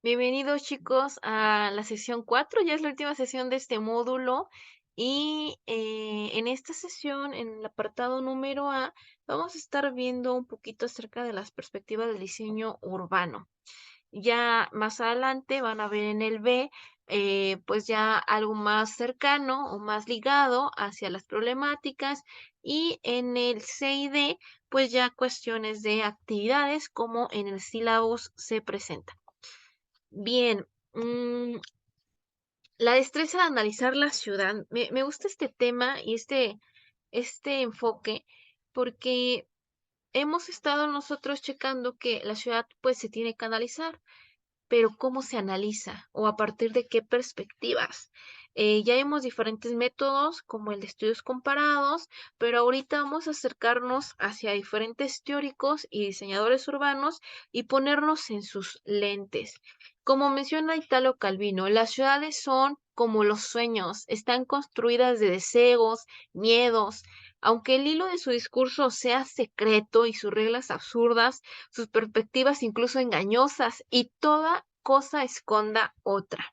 Bienvenidos chicos a la sesión 4. Ya es la última sesión de este módulo y en esta sesión, en el apartado número A, vamos a estar viendo un poquito acerca de las perspectivas del diseño urbano. Ya más adelante van a ver en el B, pues ya algo más cercano o más ligado hacia las problemáticas, y en el C y D, pues ya cuestiones de actividades como en el sílabus se presenta. Bien, la destreza de analizar la ciudad. Me gusta este tema y este enfoque porque hemos estado nosotros checando que la ciudad pues se tiene que analizar, pero ¿cómo se analiza o a partir de qué perspectivas? Ya vimos diferentes métodos como el de estudios comparados, pero ahorita vamos a acercarnos hacia diferentes teóricos y diseñadores urbanos y ponernos en sus lentes. Como menciona Italo Calvino, las ciudades son como los sueños, están construidas de deseos, miedos. Aunque el hilo de su discurso sea secreto y sus reglas absurdas, sus perspectivas incluso engañosas, y toda cosa esconda otra.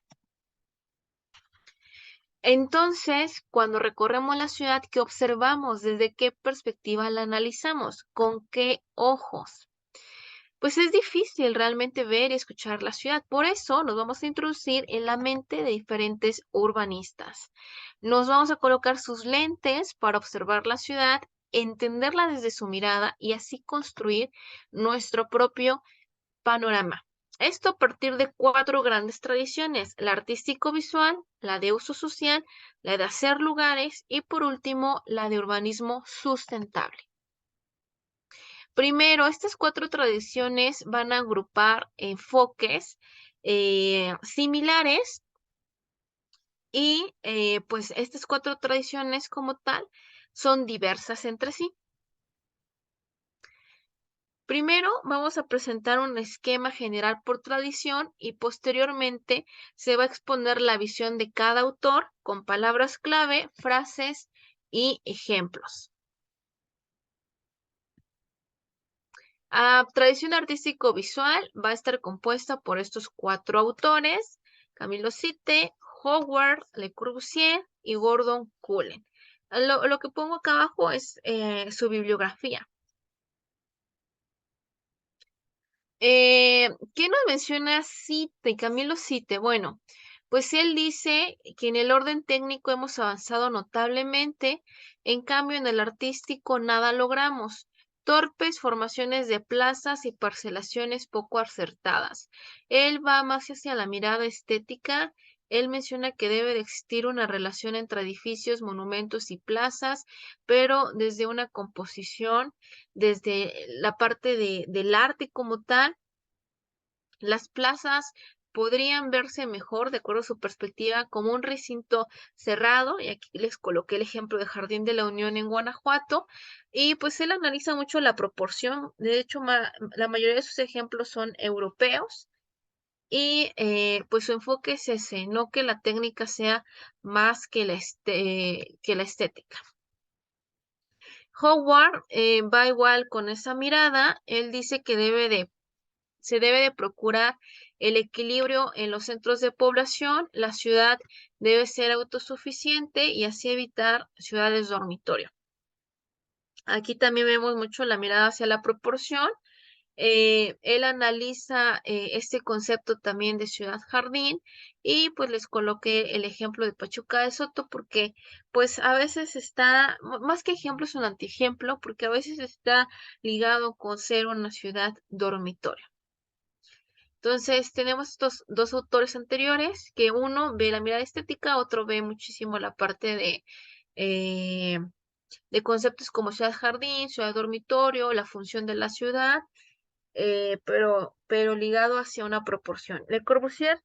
Entonces, cuando recorremos la ciudad, ¿qué observamos? ¿Desde qué perspectiva la analizamos? ¿Con qué ojos? Pues es difícil realmente ver y escuchar la ciudad. Por eso nos vamos a introducir en la mente de diferentes urbanistas. Nos vamos a colocar sus lentes para observar la ciudad, entenderla desde su mirada y así construir nuestro propio panorama. Esto a partir de cuatro grandes tradiciones: la artístico-visual, la de uso social, la de hacer lugares y por último la de urbanismo sustentable. Primero, estas cuatro tradiciones van a agrupar enfoques similares y pues estas cuatro tradiciones como tal son diversas entre sí. Primero vamos a presentar un esquema general por tradición y posteriormente se va a exponer la visión de cada autor con palabras clave, frases y ejemplos. Tradición artístico-visual va a estar compuesta por estos cuatro autores: Camilo Sitte, Howard Le Corbusier y Gordon Cullen. Lo que pongo acá abajo es su bibliografía. ¿Quién nos menciona Sitte, Camilo Sitte? Bueno, pues él dice que en el orden técnico hemos avanzado notablemente, en cambio en el artístico nada logramos. Torpes formaciones de plazas y parcelaciones poco acertadas. Él va más hacia la mirada estética. Él menciona que debe de existir una relación entre edificios, monumentos y plazas, pero desde una composición, desde la parte del arte como tal. Las plazas podrían verse mejor, de acuerdo a su perspectiva, como un recinto cerrado, y aquí les coloqué el ejemplo de Jardín de la Unión en Guanajuato, y pues él analiza mucho la proporción. De hecho, la mayoría de sus ejemplos son europeos, y pues su enfoque es ese, no que la técnica sea más que que la estética. Howard va igual con esa mirada. Él dice que se debe de procurar el equilibrio en los centros de población. La ciudad debe ser autosuficiente y así evitar ciudades dormitorio. Aquí también vemos mucho la mirada hacia la proporción. Él analiza este concepto también de ciudad jardín, y pues les coloqué el ejemplo de Pachuca de Soto porque pues a veces está, más que ejemplo es un antiejemplo, porque a veces está ligado con ser una ciudad dormitorio. Entonces, tenemos estos dos autores anteriores, que uno ve la mirada estética, otro ve muchísimo la parte eh, de conceptos como ciudad jardín, ciudad dormitorio, la función de la ciudad, pero ligado hacia una proporción. Le Corbusier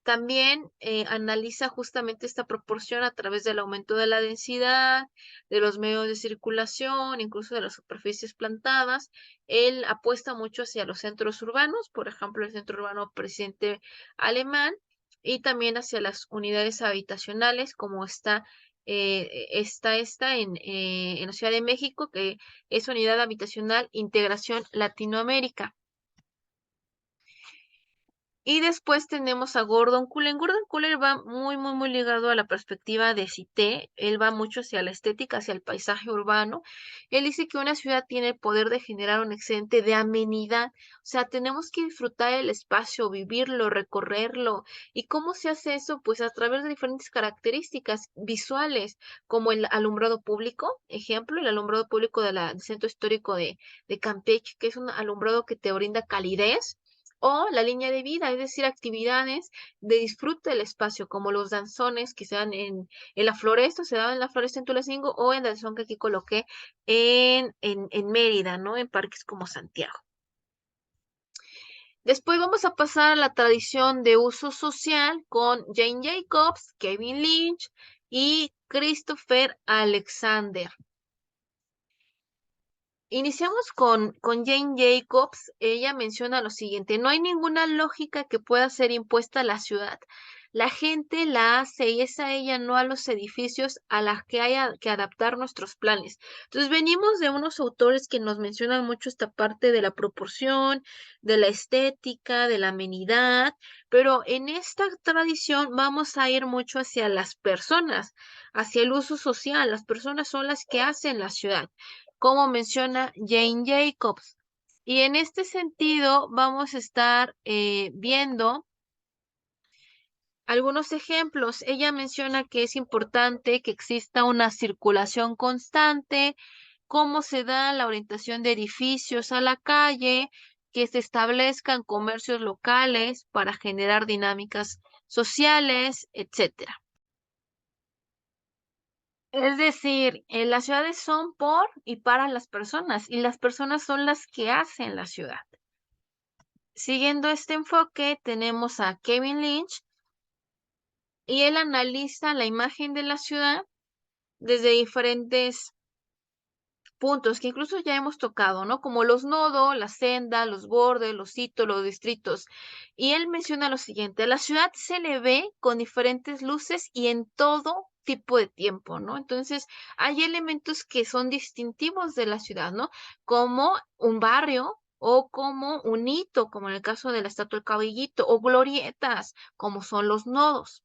también analiza justamente esta proporción a través del aumento de la densidad, de los medios de circulación, incluso de las superficies plantadas. Él apuesta mucho hacia los centros urbanos, por ejemplo, el centro urbano Presidente Alemán, y también hacia las unidades habitacionales, como está esta en la Ciudad de México, que es Unidad Habitacional Integración Latinoamérica. Y después tenemos a Gordon Cullen. Gordon Cullen va muy ligado a la perspectiva de Cité. Él va mucho hacia la estética, hacia el paisaje urbano. Él dice que una ciudad tiene el poder de generar un excedente de amenidad. O sea, tenemos que disfrutar el espacio, vivirlo, recorrerlo. ¿Y cómo se hace eso? Pues a través de diferentes características visuales, como el alumbrado público. Ejemplo, el alumbrado público del Centro Histórico de Campeche, que es un alumbrado que te brinda calidez, o la línea de vida, es decir, actividades de disfrute del espacio, como los danzones que se dan en la floresta, se dan en la floresta en Tulancingo, o en danzón que aquí coloqué en Mérida, ¿no? En parques como Santiago. Después vamos a pasar a la tradición de uso social con Jane Jacobs, Kevin Lynch y Christopher Alexander. Iniciamos con Jane Jacobs. Ella menciona lo siguiente: no hay ninguna lógica que pueda ser impuesta a la ciudad. La gente la hace y es a ella, no a los edificios, a las que haya que adaptar nuestros planes. Entonces venimos de unos autores que nos mencionan mucho esta parte de la proporción, de la estética, de la amenidad, pero en esta tradición vamos a ir mucho hacia las personas, hacia el uso social. Las personas son las que hacen la ciudad, como menciona Jane Jacobs. Y en este sentido vamos a estar viendo algunos ejemplos. Ella menciona que es importante que exista una circulación constante, cómo se da la orientación de edificios a la calle, que se establezcan comercios locales para generar dinámicas sociales, etcétera. Es decir, las ciudades son por y para las personas, y las personas son las que hacen la ciudad. Siguiendo este enfoque, tenemos a Kevin Lynch, y él analiza la imagen de la ciudad desde diferentes puntos que incluso ya hemos tocado, ¿no? Como los nodos, la senda, los bordes, los hitos, los distritos. Y él menciona lo siguiente: a la ciudad se le ve con diferentes luces y en todo tipo de tiempo, ¿no? Entonces, hay elementos que son distintivos de la ciudad, ¿no? Como un barrio o como un hito, como en el caso de la Estatua del Caballito, o glorietas, como son los nodos.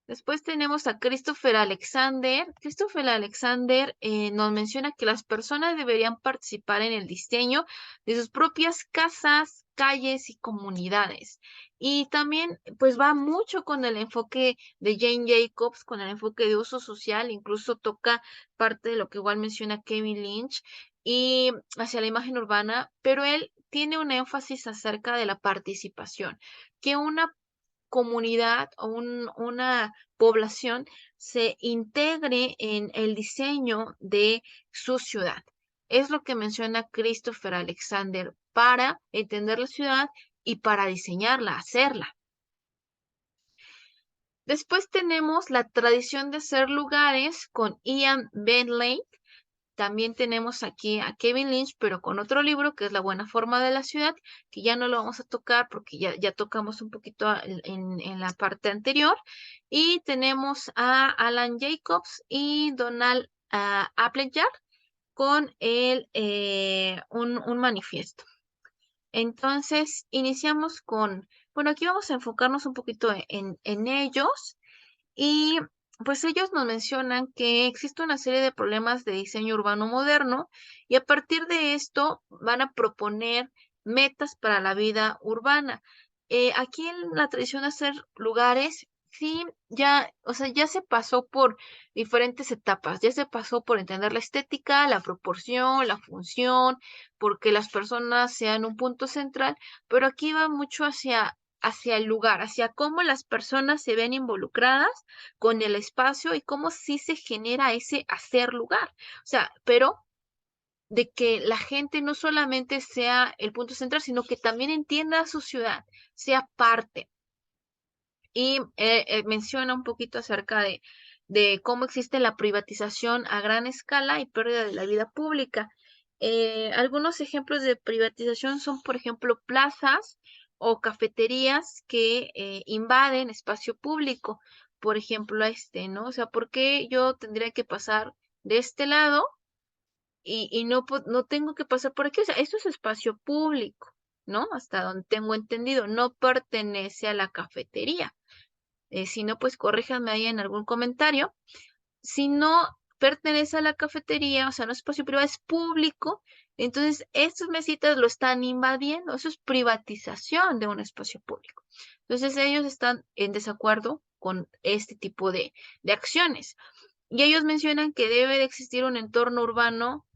Después tenemos a Christopher Alexander. Christopher Alexander nos menciona que las personas deberían participar en el diseño de sus propias casas, calles y comunidades. Y también, pues va mucho con el enfoque de Jane Jacobs, con el enfoque de uso social, incluso toca parte de lo que igual menciona Kevin Lynch y hacia la imagen urbana, pero él tiene un énfasis acerca de la participación, que una comunidad o una población se integre en el diseño de su ciudad. Es lo que menciona Christopher Alexander para entender la ciudad y para diseñarla, hacerla. Después tenemos la tradición de hacer lugares con Ian Bentley. También tenemos aquí a Kevin Lynch, pero con otro libro que es La buena forma de la ciudad, que ya no lo vamos a tocar porque ya tocamos un poquito en la parte anterior. Y tenemos a Alan Jacobs y Donald Appleyard con un manifiesto. Entonces, iniciamos con, bueno, aquí vamos a enfocarnos un poquito en ellos. Y pues ellos nos mencionan que existe una serie de problemas de diseño urbano moderno, y a partir de esto van a proponer metas para la vida urbana. Aquí en la tradición de hacer lugares, sí, ya, o sea, ya se pasó por diferentes etapas, ya se pasó por entender la estética, la proporción, la función, porque las personas sean un punto central, pero aquí va mucho hacia el lugar, hacia cómo las personas se ven involucradas con el espacio y cómo sí se genera ese hacer lugar. O sea, pero de que la gente no solamente sea el punto central, sino que también entienda su ciudad, sea parte. Y menciona un poquito acerca de cómo existe la privatización a gran escala y pérdida de la vida pública. Algunos ejemplos de privatización son, por ejemplo, plazas o cafeterías que invaden espacio público. Por ejemplo, ¿no? O sea, ¿por qué yo tendría que pasar de este lado y no tengo que pasar por aquí? O sea, esto es espacio público. ¿no? Hasta donde tengo entendido, no pertenece a la cafetería. Si no, pues corríjanme ahí en algún comentario. Si no pertenece a la cafetería, o sea, no es espacio privado, es público, entonces estas mesitas lo están invadiendo, eso es privatización de un espacio público. Entonces ellos están en desacuerdo con este tipo de acciones. Y ellos mencionan que debe de existir un entorno urbano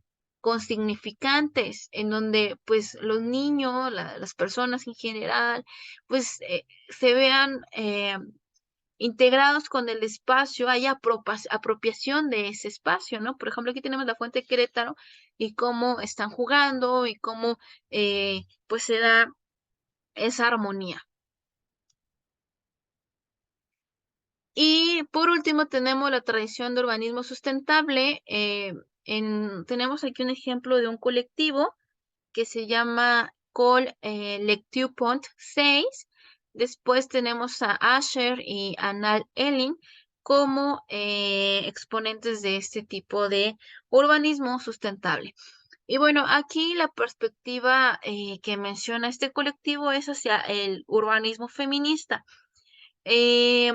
con significantes, en donde pues los niños, las personas en general, pues se vean integrados con el espacio, hay apropiación de ese espacio, ¿no? Por ejemplo, aquí tenemos la Fuente de Querétaro y cómo están jugando y cómo pues se da esa armonía. Y por último tenemos la tradición de urbanismo sustentable. Tenemos aquí un ejemplo de un colectivo que se llama Col Lectiu Pont 6. Después tenemos a Asher y a Nal Elling como exponentes de este tipo de urbanismo sustentable. Y bueno, aquí la perspectiva que menciona este colectivo es hacia el urbanismo feminista. Eh,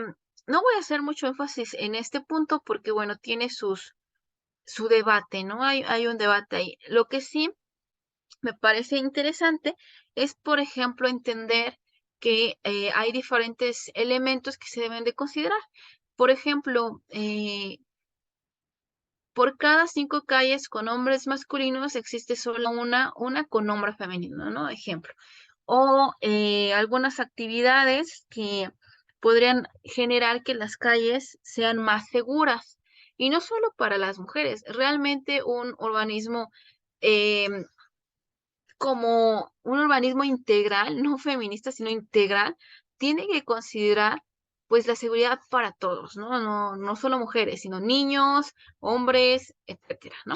no voy a hacer mucho énfasis en este punto porque, bueno, tiene su debate, ¿no? Hay un debate ahí. Lo que sí me parece interesante es, por ejemplo, entender que hay diferentes elementos que se deben de considerar. Por ejemplo, por cada 5 calles con hombres masculinos existe solo una con nombre femenino, ¿no? Ejemplo. O algunas actividades que podrían generar que las calles sean más seguras. Y no solo para las mujeres, realmente un urbanismo em, como un urbanismo integral, no feminista, sino integral, tiene que considerar pues la seguridad para todos, ¿no? No solo mujeres, sino niños, hombres, etcétera, ¿no?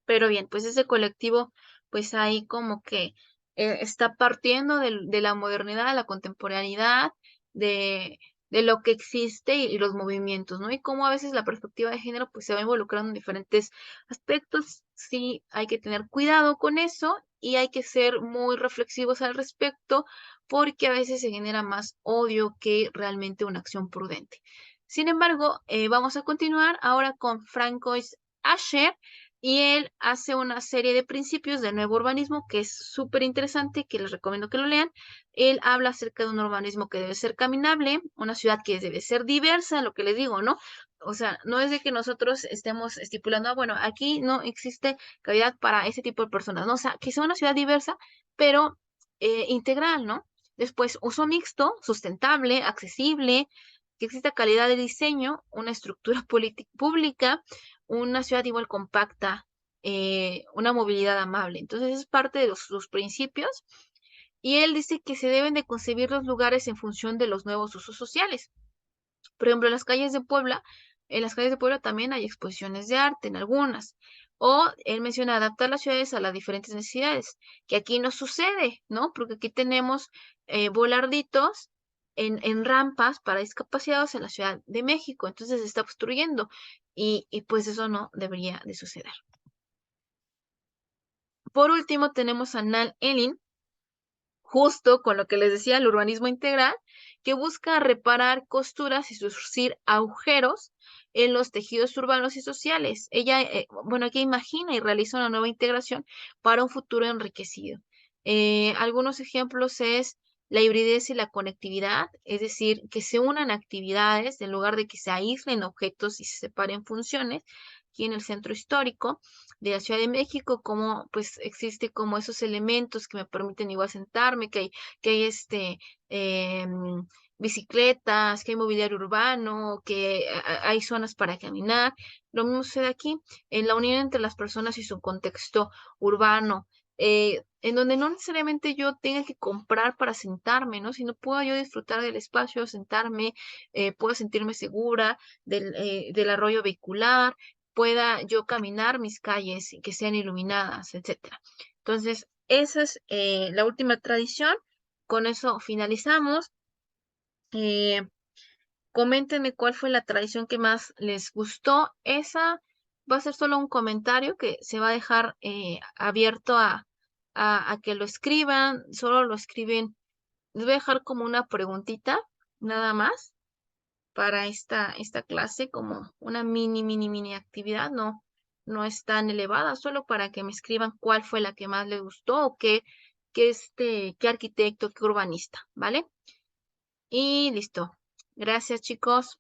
Pero bien, pues ese colectivo, pues ahí como que está partiendo de la modernidad, de la contemporaneidad, de lo que existe y los movimientos, ¿no? Y cómo a veces la perspectiva de género pues se va involucrando en diferentes aspectos. Sí, hay que tener cuidado con eso y hay que ser muy reflexivos al respecto porque a veces se genera más odio que realmente una acción prudente. Sin embargo, vamos a continuar ahora con Francois Asher y él hace una serie de principios del nuevo urbanismo que es súper interesante, que les recomiendo que lo lean. Él habla acerca de un urbanismo que debe ser caminable, una ciudad que debe ser diversa, lo que les digo, ¿no? O sea, no es de que nosotros estemos estipulando, bueno, aquí no existe cavidad para ese tipo de personas, ¿no? O sea, que sea una ciudad diversa, pero integral, ¿no? Después, uso mixto, sustentable, accesible, que exista calidad de diseño, una estructura pública, una ciudad igual compacta, una movilidad amable. Entonces es parte de sus principios y él dice que se deben de concebir los lugares en función de los nuevos usos sociales. Por ejemplo, en las calles de Puebla también hay exposiciones de arte en algunas. O él menciona adaptar las ciudades a las diferentes necesidades, que aquí no sucede, ¿no? Porque aquí tenemos volarditos en rampas para discapacitados en la Ciudad de México, entonces se está obstruyendo y pues eso no debería de suceder. Por último, tenemos a Nan Elin, justo con lo que les decía, el urbanismo integral, que busca reparar costuras y surcir agujeros en los tejidos urbanos y sociales. Ella, bueno, aquí imagina y realiza una nueva integración para un futuro enriquecido. Algunos ejemplos es la hibridez y la conectividad, es decir, que se unan actividades en lugar de que se aíslen objetos y se separen funciones. Aquí en el centro histórico de la Ciudad de México, como pues existe como esos elementos que me permiten igual sentarme, que hay bicicletas, que hay mobiliario urbano, que hay zonas para caminar. Lo mismo sucede aquí, en la unión entre las personas y su contexto urbano. En donde no necesariamente yo tenga que comprar para sentarme, ¿no? Sino puedo yo disfrutar del espacio, sentarme, puedo sentirme segura del arroyo vehicular, pueda yo caminar mis calles y que sean iluminadas, etcétera. Entonces, esa es la última tradición. Con eso finalizamos. Eh, Coméntenme cuál fue la tradición que más les gustó. Esa va a ser solo un comentario que se va a dejar abierto a que lo escriban, solo lo escriben. Les voy a dejar como una preguntita, nada más, para esta clase, como una mini actividad, no es tan elevada, solo para que me escriban cuál fue la que más les gustó o qué arquitecto, qué urbanista, ¿vale? Y listo. Gracias, chicos.